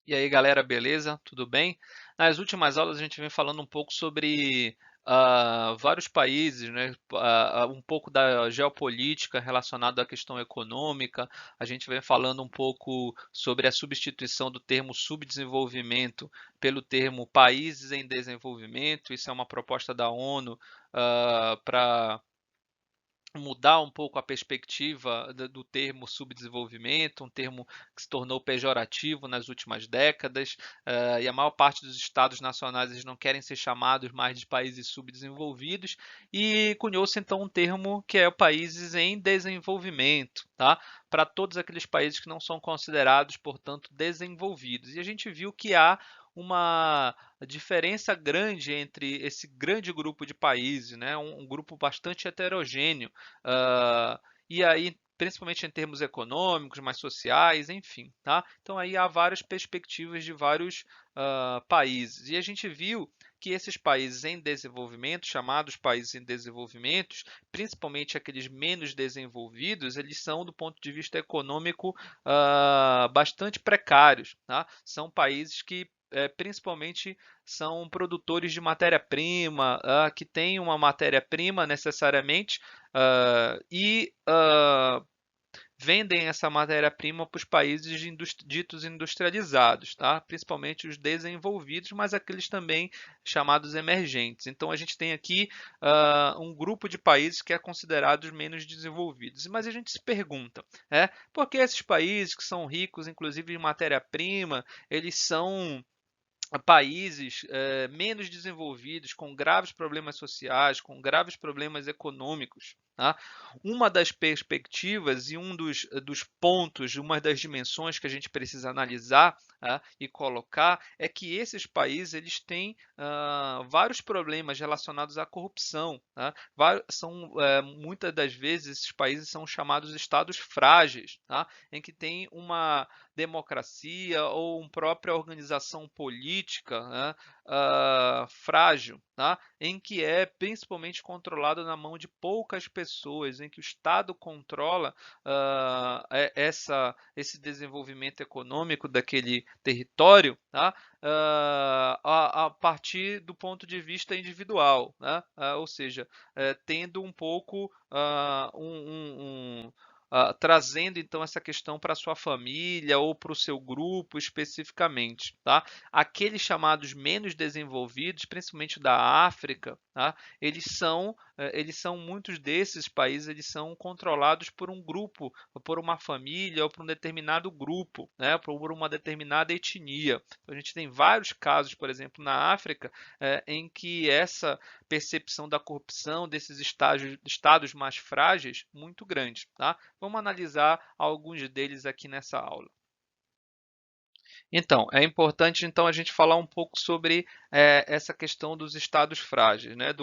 E aí, galera, beleza? Tudo bem? Nas últimas aulas a gente vem falando um pouco sobre vários países, né? Um pouco da geopolítica relacionada à questão econômica. A gente vem falando um pouco sobre a substituição do termo subdesenvolvimento pelo termo países em desenvolvimento. Isso é uma proposta da ONU para mudar um pouco a perspectiva do termo subdesenvolvimento, um termo que se tornou pejorativo nas últimas décadas, e a maior parte dos estados nacionais eles não querem ser chamados mais de países subdesenvolvidos, e cunhou-se então um termo que é o países em desenvolvimento, tá? Para todos aqueles países que não são considerados, portanto, desenvolvidos. E a gente viu que há uma diferença grande entre esse grande grupo de países, né? Um grupo bastante heterogêneo, e aí principalmente em termos econômicos, mais sociais, enfim, tá? Então aí há várias perspectivas de vários países. E a gente viu que esses países em desenvolvimento, chamados países em desenvolvimento, principalmente aqueles menos desenvolvidos, eles são, do ponto de vista econômico, bastante precários, tá? São países que principalmente são produtores de matéria-prima, que têm uma matéria-prima necessariamente, e vendem essa matéria-prima para os países ditos industrializados, tá? Principalmente os desenvolvidos, mas aqueles também chamados emergentes. Então a gente tem aqui um grupo de países que é considerado menos desenvolvidos. Mas a gente se pergunta, por que esses países que são ricos, inclusive em matéria-prima, eles são países menos desenvolvidos, com graves problemas sociais, com graves problemas econômicos, tá? Uma das perspectivas e dos pontos, uma das dimensões que a gente precisa analisar, tá? E colocar é que esses países eles têm vários problemas relacionados à corrupção, tá? Muitas das vezes esses países são chamados estados frágeis, tá? Em que tem uma democracia ou uma própria organização política, né, frágil, tá? Em que é principalmente controlado na mão de poucas pessoas, em que o Estado controla esse desenvolvimento econômico daquele território, tá? A partir do ponto de vista individual, né? Ou seja, tendo um pouco trazendo então essa questão para a sua família ou para o seu grupo especificamente, tá? Aqueles chamados menos desenvolvidos, principalmente da África, tá? Eles são muitos desses países, eles são controlados por um grupo, por uma família ou por um determinado grupo, né? Por uma determinada etnia. Então, a gente tem vários casos, por exemplo, na África, em que essa percepção da corrupção desses estados mais frágeis muito grande, tá? Vamos analisar alguns deles aqui nessa aula. Então, é importante então a gente falar um pouco sobre essa questão dos estados frágeis, né?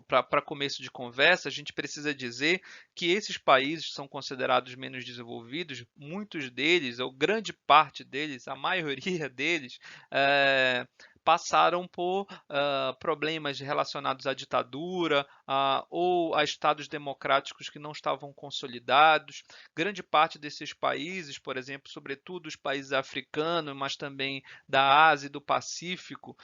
Para começo de conversa, a gente precisa dizer que esses países são considerados menos desenvolvidos, muitos deles, ou grande parte deles, a maioria deles, eh, passaram por problemas relacionados à ditadura ou a estados democráticos que não estavam consolidados. Grande parte desses países, por exemplo, sobretudo os países africanos, mas também da Ásia e do Pacífico,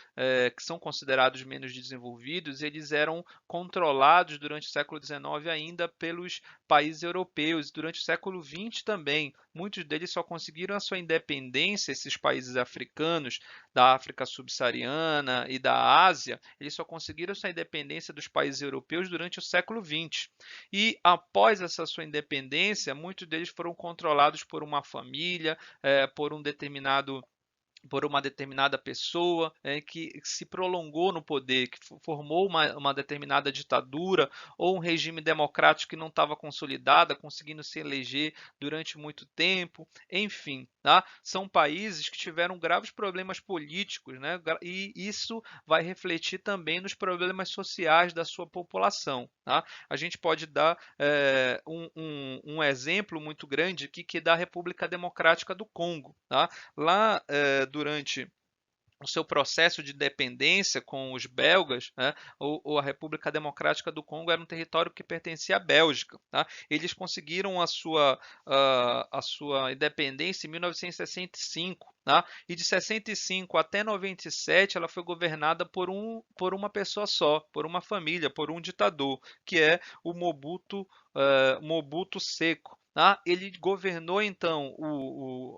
que são considerados menos desenvolvidos, eles eram controlados durante o século XIX ainda pelos países europeus, durante o século XX também. Muitos deles só conseguiram a sua independência, esses países africanos, da África subsaariana e da Ásia, eles só conseguiram sua independência dos países europeus durante o século XX. E após essa sua independência, muitos deles foram controlados por uma família, por uma determinada pessoa que se prolongou no poder, que formou uma determinada ditadura ou um regime democrático que não estava consolidado, conseguindo se eleger durante muito tempo, enfim, tá? São países que tiveram graves problemas políticos, né? E isso vai refletir também nos problemas sociais da sua população, tá? A gente pode dar um exemplo muito grande aqui, que é da República Democrática do Congo, tá? Lá, durante o seu processo de dependência com os belgas, né, ou a República Democrática do Congo era um território que pertencia à Bélgica. Tá? Eles conseguiram a sua independência em 1965. Tá? E de 65 até 97 ela foi governada por uma pessoa só, por uma família, por um ditador, que é o Mobutu Seko. Tá? Ele governou então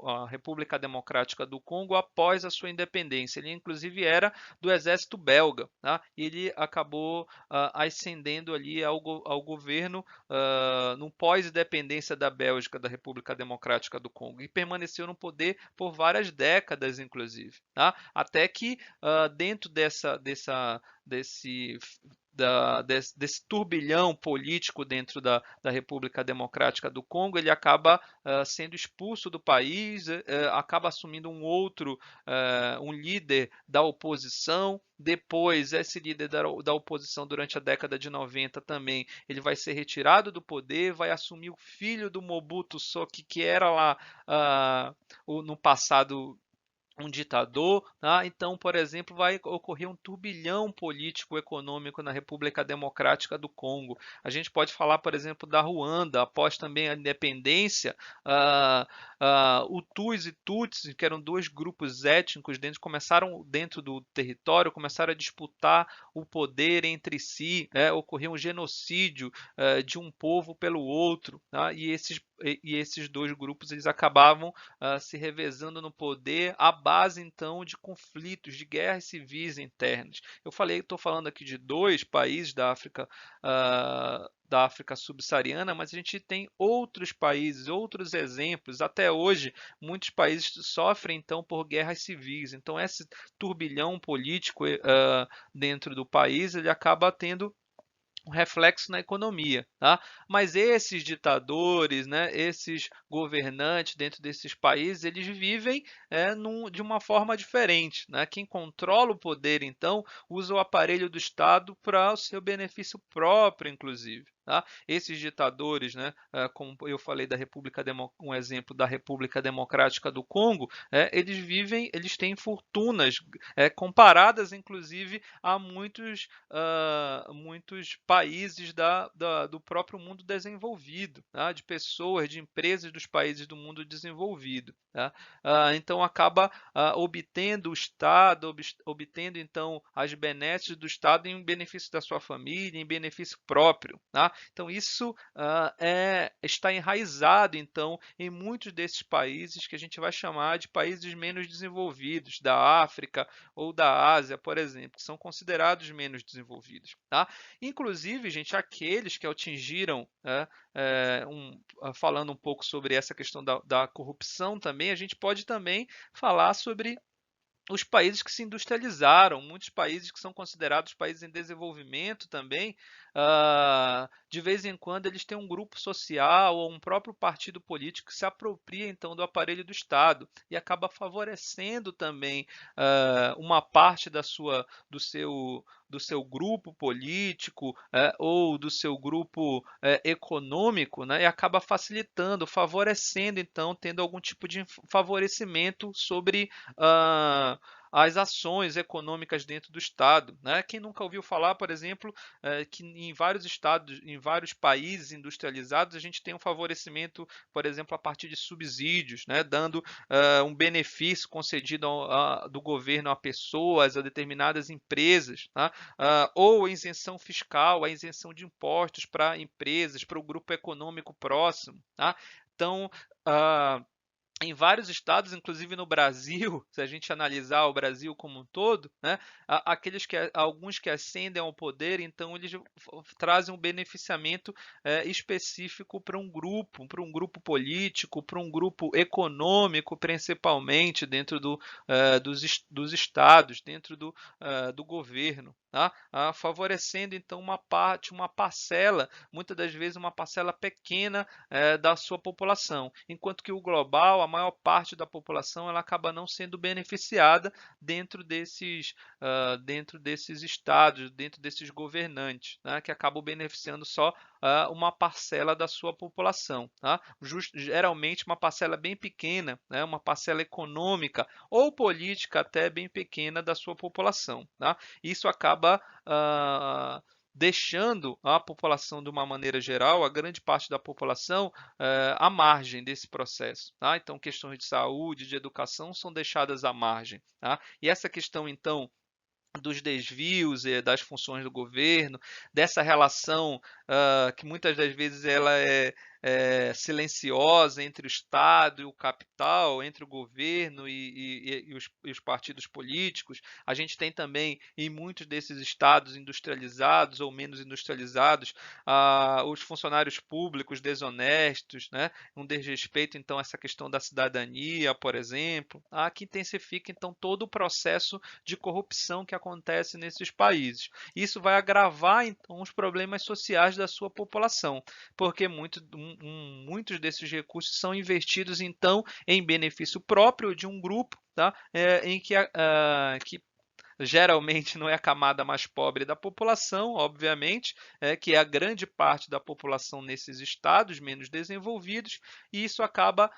a República Democrática do Congo após a sua independência. Ele inclusive era do exército belga. Tá? Ele acabou ascendendo ali ao governo no pós-independência da Bélgica, da República Democrática do Congo, e permaneceu no poder por várias décadas, inclusive. Tá? Até que dentro desse turbilhão político dentro da República Democrática do Congo, ele acaba sendo expulso do país, acaba assumindo um líder da oposição. Depois, esse líder da oposição, durante a década de 90 também, ele vai ser retirado do poder, vai assumir o filho do Mobutu Seko, que era lá no passado um ditador, tá? Então, por exemplo, vai ocorrer um turbilhão político-econômico na República Democrática do Congo. A gente pode falar, por exemplo, da Ruanda, após também a independência, Hutus e Tutsis, que eram dois grupos étnicos começaram dentro do território, começaram a disputar o poder entre si, ocorreu um genocídio de um povo pelo outro, tá? E esses dois grupos eles acabavam se revezando no poder à base então de conflitos, de guerras civis internas. Estou falando aqui de dois países da África subsaariana, mas a gente tem outros países, outros exemplos. Até hoje, muitos países sofrem então por guerras civis. Então, esse turbilhão político dentro do país, ele acaba tendo um reflexo na economia, tá? Mas esses ditadores, né, esses governantes dentro desses países, eles vivem de uma forma diferente, né? Quem controla o poder, então, usa o aparelho do Estado para o seu benefício próprio, inclusive. Tá? Esses ditadores, né, como eu falei um exemplo da República Democrática do Congo, eles têm fortunas comparadas, inclusive, a muitos países do próprio mundo desenvolvido, tá? De pessoas, de empresas dos países do mundo desenvolvido. Tá? Então acaba obtendo o Estado, obtendo então as benesses do Estado em benefício da sua família, em benefício próprio. Tá? Então isso está enraizado então em muitos desses países que a gente vai chamar de países menos desenvolvidos, da África ou da Ásia, por exemplo, que são considerados menos desenvolvidos. Tá? Inclusive, gente, aqueles que atingiram, falando um pouco sobre essa questão da corrupção também, a gente pode também falar sobre os países que se industrializaram, muitos países que são considerados países em desenvolvimento também, de vez em quando eles têm um grupo social ou um próprio partido político que se apropria então do aparelho do Estado e acaba favorecendo também uma parte do seu grupo político ou do seu grupo econômico, né, e acaba facilitando, favorecendo, então, tendo algum tipo de favorecimento sobre as ações econômicas dentro do Estado. Né? Quem nunca ouviu falar, por exemplo, que em vários estados, em vários países industrializados, a gente tem um favorecimento, por exemplo, a partir de subsídios, né? Dando um benefício concedido do governo a pessoas, a determinadas empresas, tá? Ou a isenção fiscal, a isenção de impostos para empresas, para o grupo econômico próximo. Tá? Então, em vários estados, inclusive no Brasil, se a gente analisar o Brasil como um todo, né, alguns que ascendem ao poder, então eles trazem um beneficiamento específico para um grupo político, para um grupo econômico, principalmente dentro dos estados, dentro do governo. Tá? Favorecendo então uma parcela, muitas das vezes uma parcela pequena da sua população, enquanto que o global, a maior parte da população, ela acaba não sendo beneficiada dentro desses estados, dentro desses governantes, né, que acabam beneficiando só uma parcela da sua população, tá? Geralmente uma parcela bem pequena, né? Uma parcela econômica ou política até bem pequena da sua população, tá? Isso acaba deixando a população, de uma maneira geral, a grande parte da população, à margem desse processo, tá? Então, questões de saúde, de educação são deixadas à margem, tá? E essa questão, então, dos desvios das funções do governo, dessa relação que muitas das vezes ela é silenciosa entre o Estado e o capital, entre o governo e os partidos políticos. A gente tem também, em muitos desses estados industrializados ou menos industrializados, os funcionários públicos desonestos, né? Um desrespeito, então, a essa questão da cidadania, por exemplo, que intensifica, então, todo o processo de corrupção que acontece nesses países. Isso vai agravar, então, os problemas sociais da sua população, porque muitos desses recursos são investidos, então, em benefício próprio de um grupo, tá? Em que geralmente não é a camada mais pobre da população, obviamente, que é a grande parte da população nesses estados menos desenvolvidos, e isso acaba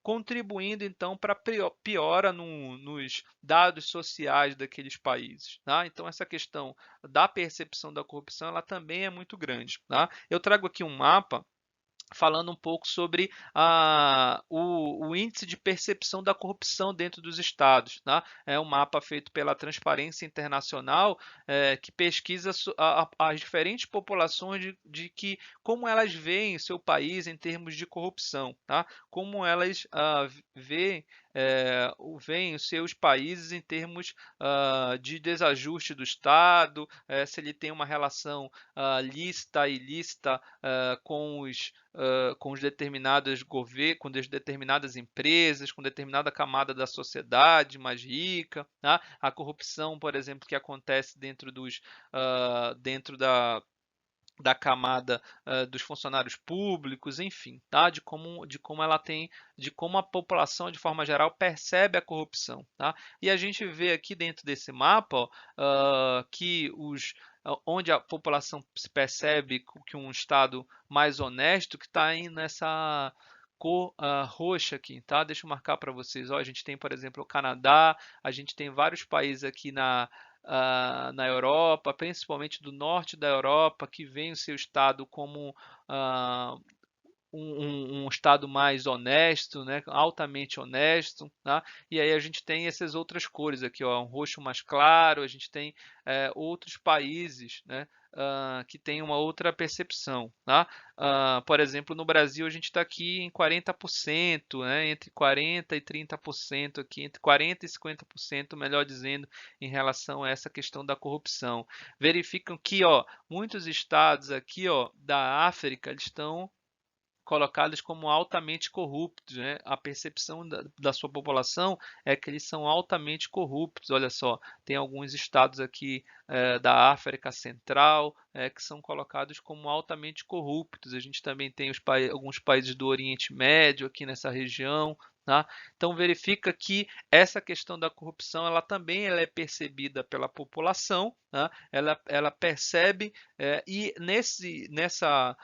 contribuindo então para piora nos dados sociais daqueles países, tá? Então essa questão da percepção da corrupção ela também é muito grande, tá? Eu trago aqui um mapa falando um pouco sobre o índice de percepção da corrupção dentro dos estados, tá? É um mapa feito pela Transparência Internacional, que pesquisa as diferentes populações de que como elas veem o seu país em termos de corrupção, tá? Como elas veem os seus países em termos de desajuste do Estado, se ele tem uma relação lícita e ilícita com os determinados governos, com as determinadas empresas, com determinada camada da sociedade mais rica, tá? A corrupção, por exemplo, que acontece dentro da camada dos funcionários públicos, enfim, tá? De como a população, de forma geral, percebe a corrupção, tá? E a gente vê aqui dentro desse mapa, ó, que onde a população se percebe que um estado mais honesto, que está aí nessa cor roxa aqui, tá? Deixa eu marcar para vocês. Ó, a gente tem, por exemplo, o Canadá, a gente tem vários países aqui na Europa, principalmente do norte da Europa, que vê o seu estado como ah, um estado mais honesto, né, altamente honesto, tá? E aí a gente tem essas outras cores aqui, ó, um roxo mais claro, a gente tem outros países, né, que têm uma outra percepção, tá? Por exemplo, no Brasil a gente está aqui em 40%, né, entre 40% e 30% aqui, entre 40% e 50%, melhor dizendo, em relação a essa questão da corrupção. Verificam que, ó, muitos estados aqui, ó, da África, eles estão colocados como altamente corruptos, né? A percepção da sua população é que eles são altamente corruptos. Olha só, tem alguns estados aqui da África Central que são colocados como altamente corruptos. A gente também tem alguns países do Oriente Médio aqui nessa região. Tá? Então verifica que essa questão da corrupção ela também ela é percebida pela população, tá? Ela percebe e nessa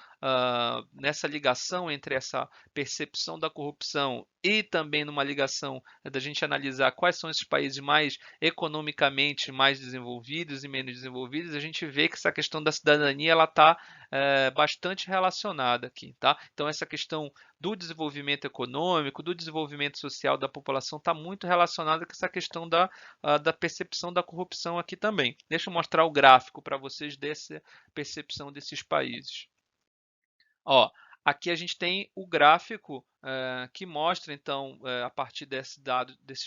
ligação entre essa percepção da corrupção e também numa ligação da gente analisar quais são esses países mais economicamente mais desenvolvidos e menos desenvolvidos, a gente vê que essa questão da cidadania ela está bastante relacionada aqui, tá? Então essa questão do desenvolvimento econômico, do desenvolvimento social da população está muito relacionada com essa questão da percepção da corrupção aqui também. Deixa eu mostrar o gráfico para vocês dessa percepção desses países. Ó, aqui a gente tem o gráfico que mostra, então, a partir desses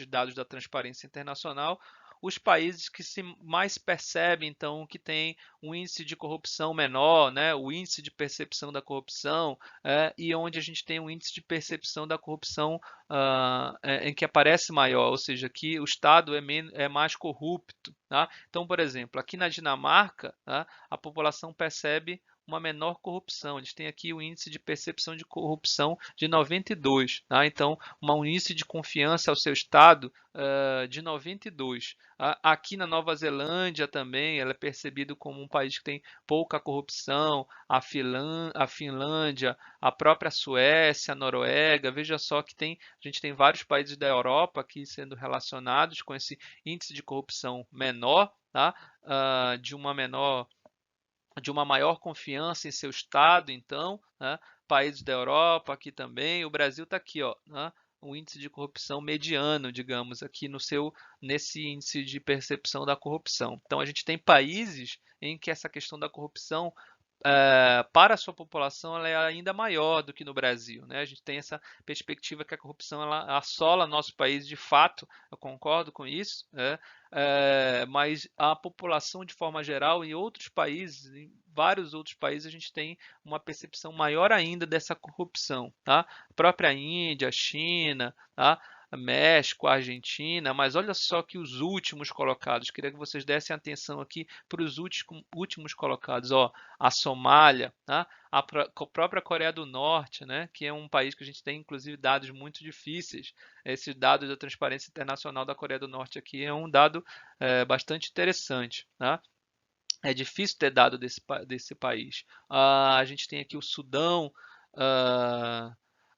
dados da Transparência Internacional, os países que se mais percebem, então, que tem um índice de corrupção menor, né, o índice de percepção da corrupção, e onde a gente tem um índice de percepção da corrupção em que aparece maior, ou seja, que o Estado é mais corrupto. Tá? Então, por exemplo, aqui na Dinamarca, tá, a população percebe uma menor corrupção. Eles têm aqui o índice de percepção de corrupção de 92, tá? Então, um índice de confiança ao seu Estado de 92. Aqui na Nova Zelândia também, ela é percebido como um país que tem pouca corrupção, a Finlândia, a própria Suécia, a Noruega. Veja só que a gente tem vários países da Europa aqui sendo relacionados com esse índice de corrupção menor, tá? De uma maior confiança em seu Estado, então, né? Países da Europa aqui também, o Brasil está aqui, ó, né? Um índice de corrupção mediano, digamos, aqui nesse índice de percepção da corrupção. Então, a gente tem países em que essa questão da corrupção para a sua população ela é ainda maior do que no Brasil, né? A gente tem essa perspectiva que a corrupção ela assola nosso país de fato, eu concordo com isso, né? Mas a população de forma geral em outros países, em vários outros países, a gente tem uma percepção maior ainda dessa corrupção, tá? A própria Índia, China, tá? México, Argentina, mas olha só que os últimos colocados, queria que vocês dessem atenção aqui para os últimos colocados, ó, a Somália, tá? A própria Coreia do Norte, né, que é um país que a gente tem inclusive dados muito difíceis. Esses dados da Transparência Internacional da Coreia do Norte aqui é um dado bastante interessante, tá? É difícil ter dado desse país. A gente tem aqui o Sudão,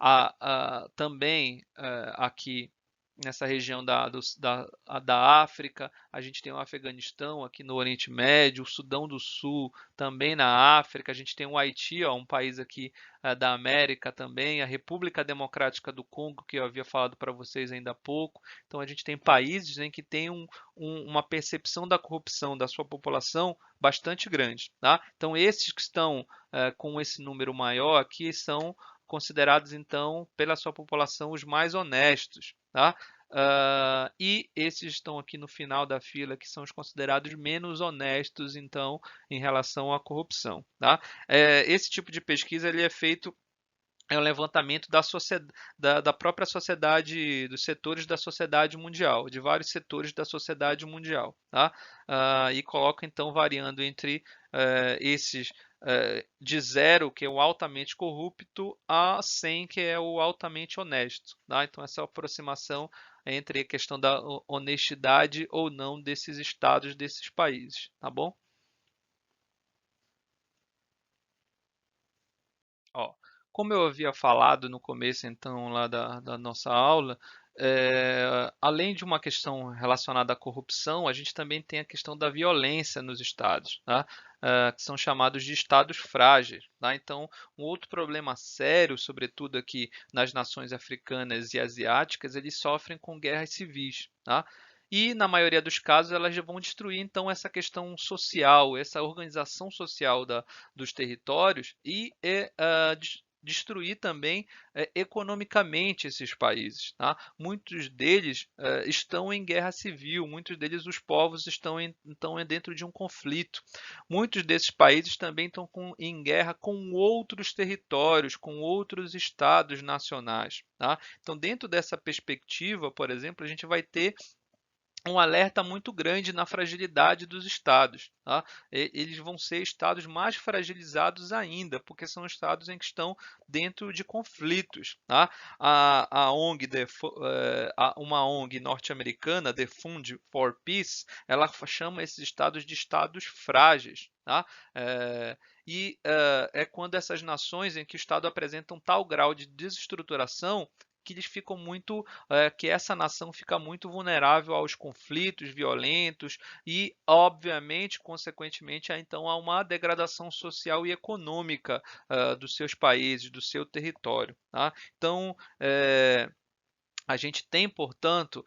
ah, também aqui nessa região da África, a gente tem o Afeganistão aqui no Oriente Médio, o Sudão do Sul também na África, a gente tem o Haiti, ó, um país aqui da América também, a República Democrática do Congo, que eu havia falado para vocês ainda há pouco. Então a gente tem países em que tem uma percepção da corrupção da sua população bastante grande, tá? Então esses que estão com esse número maior aqui são considerados então pela sua população os mais honestos, tá? E esses estão aqui no final da fila que são os considerados menos honestos então em relação à corrupção, tá? Esse tipo de pesquisa ele é feito um levantamento da própria sociedade, dos setores da sociedade mundial, de vários setores da sociedade mundial, tá? E coloca então variando entre esses de 0, que é o altamente corrupto, a 100, que é o altamente honesto, tá? Então essa aproximação entre a questão da honestidade ou não desses estados, desses países, tá bom? Ó, como eu havia falado no começo, então, lá da nossa aula, além de uma questão relacionada à corrupção, a gente também tem a questão da violência nos estados, tá? Que são chamados de estados frágeis, tá? Então, um outro problema sério, sobretudo aqui nas nações africanas e asiáticas, eles sofrem com guerras civis, tá? E, na maioria dos casos, elas já vão destruir, então, essa questão social, essa organização social dos territórios e destruir também economicamente esses países, tá? Muitos deles estão em guerra civil, muitos deles os povos estão dentro de um conflito. Muitos desses países também estão em guerra com outros territórios, com outros estados nacionais, tá? Então, dentro dessa perspectiva, por exemplo, a gente vai ter um alerta muito grande na fragilidade dos estados, tá? Eles vão ser estados mais fragilizados ainda, porque são estados em que estão dentro de conflitos, tá? A ONG, uma ONG norte-americana, The Fund for Peace, ela chama esses estados de estados frágeis, tá? É quando essas nações em que o estado apresenta um tal grau de desestruturação que eles ficam que essa nação fica muito vulnerável aos conflitos violentos e, obviamente, consequentemente, então há uma degradação social e econômica dos seus países, do seu território, tá? Então, a gente tem, portanto,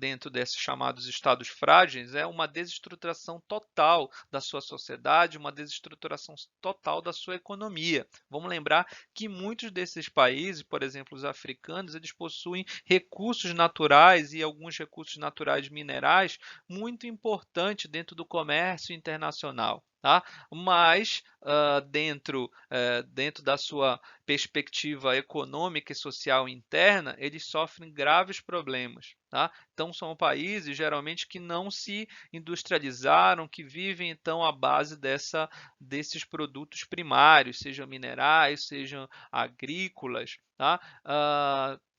dentro desses chamados estados frágeis, uma desestruturação total da sua sociedade, uma desestruturação total da sua economia. Vamos lembrar que muitos desses países, por exemplo, os africanos, eles possuem recursos naturais e alguns recursos naturais minerais muito importantes dentro do comércio internacional. tá? Mas dentro da sua perspectiva econômica e social interna, eles sofrem graves problemas, tá? Então são países geralmente que não se industrializaram, que vivem então à base desses produtos primários, sejam minerais, sejam agrícolas, tá?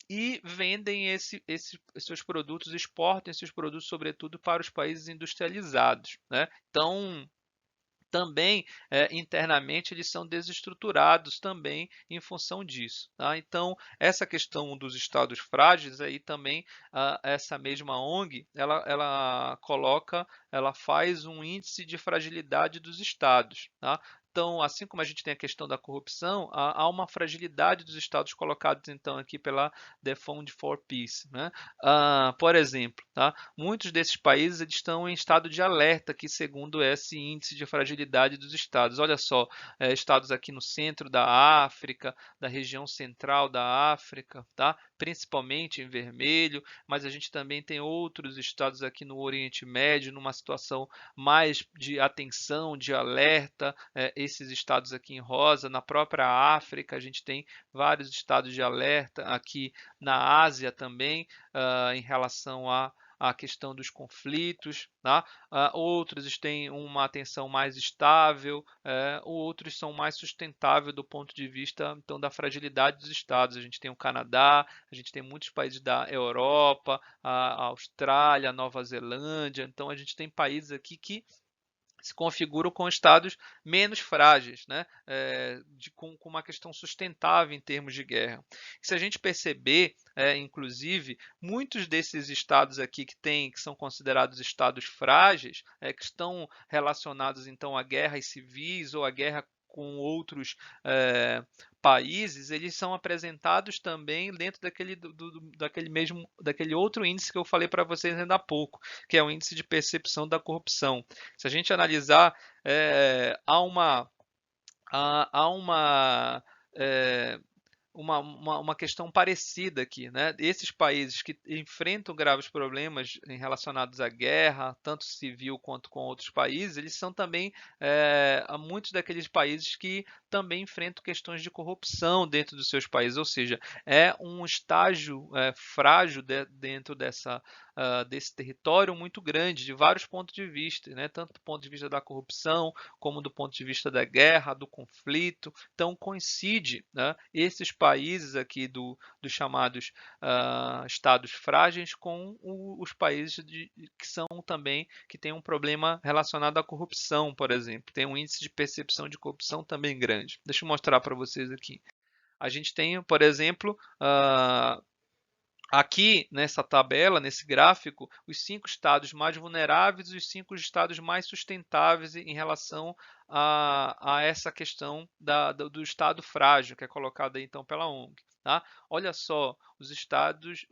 E vendem esses seus produtos, exportam esses produtos, sobretudo, para os países industrializados, né? Então, também internamente eles são desestruturados também em função disso, tá? Então, essa questão dos estados frágeis aí também, essa mesma ONG, ela faz um índice de fragilidade dos estados, tá? Então, assim como a gente tem a questão da corrupção, há uma fragilidade dos estados colocados então aqui pela The Fund for Peace, né? Por exemplo, tá? Muitos desses países eles estão em estado de alerta, que segundo esse índice de fragilidade dos estados. Olha só, estados aqui no centro da África, da região central da África, tá? Principalmente em vermelho, mas a gente também tem outros estados aqui no Oriente Médio, numa situação mais de atenção, de alerta, esses estados aqui em rosa, na própria África a gente tem vários estados de alerta, aqui na Ásia também, em relação à questão dos conflitos, tá? Outros têm uma atenção mais estável, outros são mais sustentáveis do ponto de vista então da fragilidade dos estados. A gente tem o Canadá, a gente tem muitos países da Europa, a Austrália, a Nova Zelândia. Então a gente tem países aqui que se configuram com estados menos frágeis, né? Com uma questão sustentável em termos de guerra. Se a gente perceber, inclusive, muitos desses estados aqui que são considerados estados frágeis, que estão relacionados então a guerras civis ou a guerra com outros países, eles são apresentados também dentro daquele outro índice que eu falei para vocês ainda há pouco, que é o índice de percepção da corrupção. Se a gente analisar, há é, uma questão parecida aqui, né? Esses países que enfrentam graves problemas relacionados à guerra, tanto civil quanto com outros países, eles são também muitos daqueles países que também enfrentam questões de corrupção dentro dos seus países, ou seja, é um estágio frágil dentro desse território muito grande, de vários pontos de vista, né? Tanto do ponto de vista da corrupção, como do ponto de vista da guerra, do conflito. Então, coincide, né, esses países aqui dos chamados estados frágeis com os países que são também, que têm um problema relacionado à corrupção, por exemplo. Tem um índice de percepção de corrupção também grande. Deixa eu mostrar para vocês aqui. A gente tem, por exemplo, aqui nessa tabela, nesse gráfico, os 5 estados mais vulneráveis e os 5 estados mais sustentáveis em relação a essa questão do estado frágil, que é colocado aí então pela ONG. Tá? Olha só, os estados,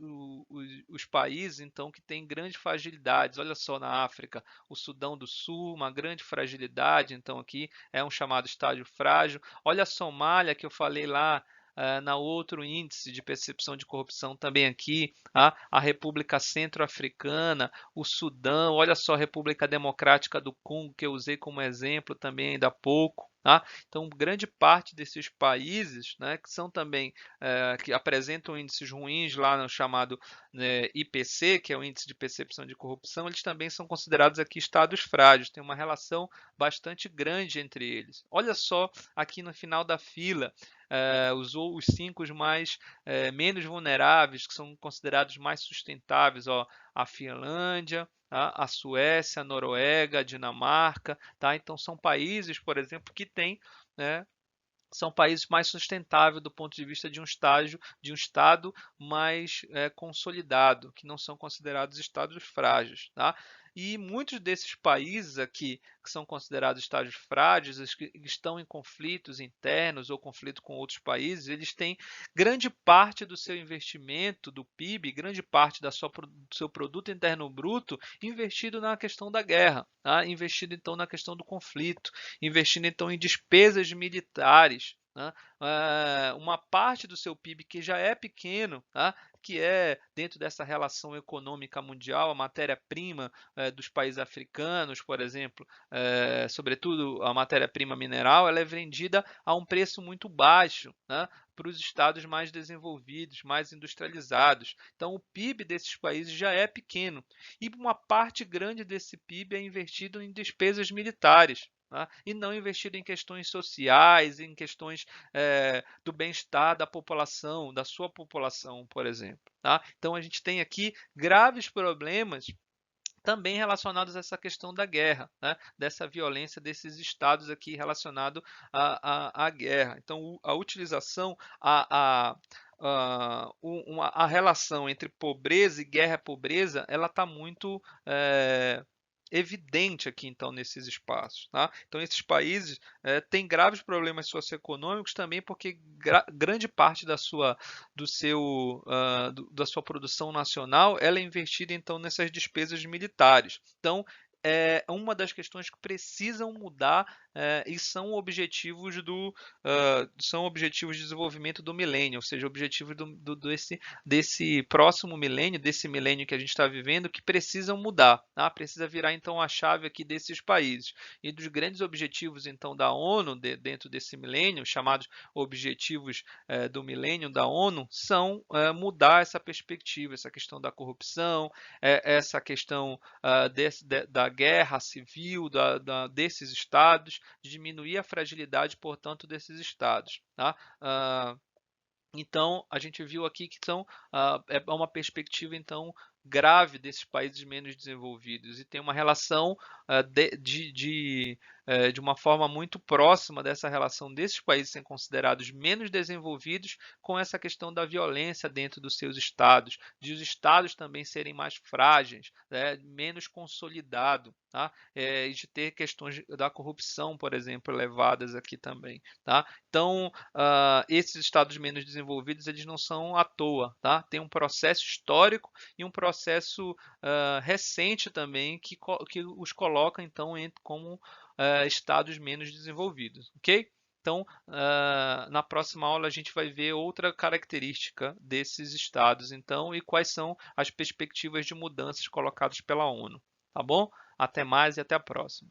os países então que têm grandes fragilidades. Olha só na África, o Sudão do Sul, uma grande fragilidade, então aqui é um chamado estágio frágil. Olha a Somália que eu falei lá, na outro índice de percepção de corrupção também aqui, a República Centro-Africana, o Sudão, olha só a República Democrática do Congo que eu usei como exemplo também ainda há pouco. Tá? Então, grande parte desses países, né, que são também que apresentam índices ruins lá no chamado IPC, que é o índice de percepção de corrupção, eles também são considerados aqui estados frágeis. Tem uma relação bastante grande entre eles. Olha só aqui no final da fila, os 5 mais menos vulneráveis, que são considerados mais sustentáveis, ó, a Finlândia, tá? A Suécia, a Noruega, a Dinamarca, tá? Então são países, por exemplo, que têm, né, são países mais sustentáveis do ponto de vista de um estado mais consolidado, que não são considerados estados frágeis, tá? E muitos desses países aqui que são considerados estados frágeis, os que estão em conflitos internos ou conflito com outros países, eles têm grande parte do seu investimento, do PIB, grande parte do seu produto interno bruto investido na questão da guerra, tá? Investido então na questão do conflito, investindo então em despesas militares, né? Uma parte do seu PIB que já é pequeno, tá? que é, dentro dessa relação econômica mundial, a matéria-prima dos países africanos, por exemplo, sobretudo a matéria-prima mineral, ela é vendida a um preço muito baixo, né, para os estados mais desenvolvidos, mais industrializados. Então, o PIB desses países já é pequeno e uma parte grande desse PIB é investido em despesas militares. Tá? E não investido em questões sociais, em questões do bem-estar da população, da sua população, por exemplo. Tá? Então, a gente tem aqui graves problemas também relacionados a essa questão da guerra, né? Dessa violência desses estados aqui relacionado à guerra. Então, a utilização, a relação entre pobreza e guerra-pobreza, ela está muito evidente aqui, então, nesses espaços. Tá? Então, esses países têm graves problemas socioeconômicos também porque grande parte da sua produção nacional ela é investida, então, nessas despesas militares. Então, é uma das questões que precisam mudar e são são objetivos de desenvolvimento do milênio, ou seja, objetivos desse próximo milênio, desse milênio que a gente está vivendo, que precisam mudar. Tá? Precisa virar então a chave aqui desses países. E dos grandes objetivos então da ONU dentro desse milênio, chamados objetivos do milênio da ONU, são mudar essa perspectiva, essa questão da corrupção, essa questão da guerra civil desses estados, de diminuir a fragilidade, portanto, desses estados. Tá? Então, a gente viu aqui que é uma perspectiva então grave desses países menos desenvolvidos e tem uma relação de uma forma muito próxima dessa relação desses países sendo considerados menos desenvolvidos com essa questão da violência dentro dos seus estados, de os estados também serem mais frágeis, né, menos consolidados, tá? E de ter questões da corrupção, por exemplo, elevadas aqui também. Tá? Então, esses estados menos desenvolvidos eles não são à toa, tá? Tem um processo histórico e um processo recente também que os coloca então como estados menos desenvolvidos, ok? Então, na próxima aula a gente vai ver outra característica desses estados, então, e quais são as perspectivas de mudanças colocadas pela ONU, tá bom? Até mais e até a próxima.